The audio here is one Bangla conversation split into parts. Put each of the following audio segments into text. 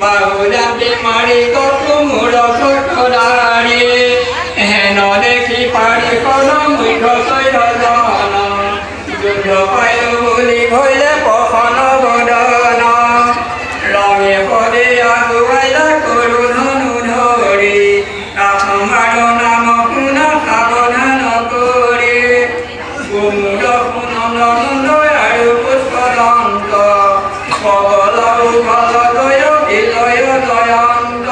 বাহুজাতে মারি কত মূল ছোটদারে হেন দেখি পারি কোন মুঠ সৈর জন যুদ্ধ পাই বলি হইলে কখন বদন রঙে পদে আগুয়াইলা করু ধনু ধরে আমার নাম শুনা সাবধান করে কুমুদ পুনন্দ আৰু পুষ্পদন্ত পবল উভল জয় বিজয় জয়ন্ত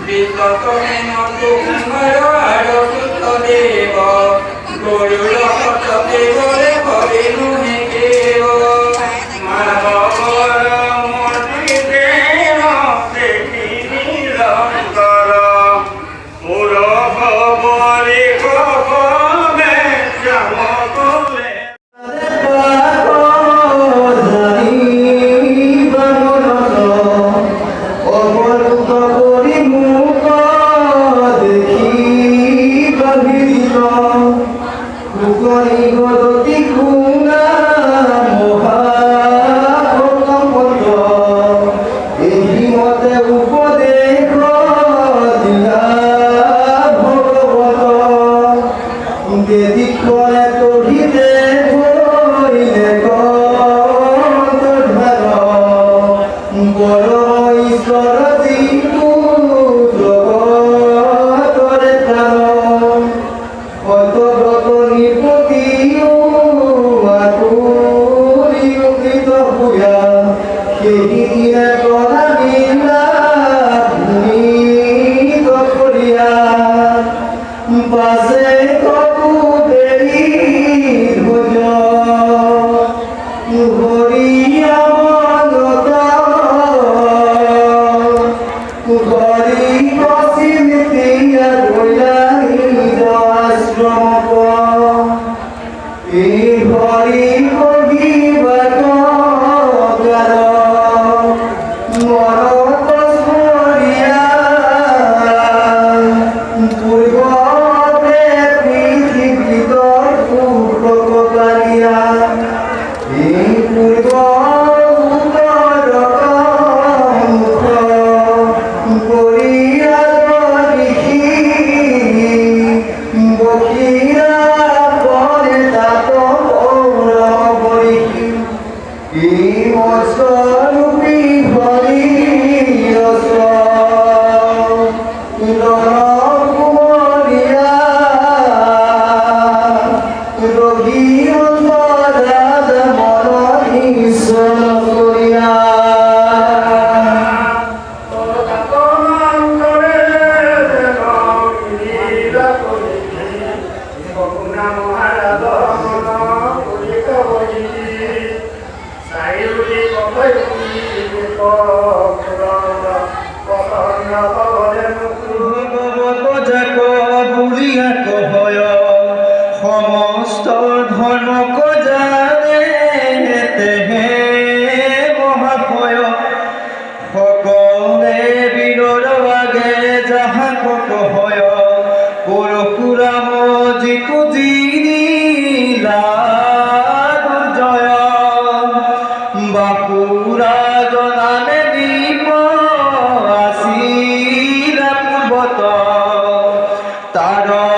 বিশ্বতমেন কুম্ভৰ আৰু সুতদেৱ গৰুড় পতকে গলে হৰিণু হেকেও মাধৱৰ মূৰ্তি দেৱ দেখি নিৰন্তৰ মোৰ খবৰি খবৰে যামকলে সমস্ত ধর্মক জানে তেহে মহাভয় সকলে বীৰৰ আগে যাহাক হয় পৰশুৰাম যিটো জিনিলা দুৰ্জয় বাপুৰা জনানে দীপ আছিল পূৰ্বত তাৰ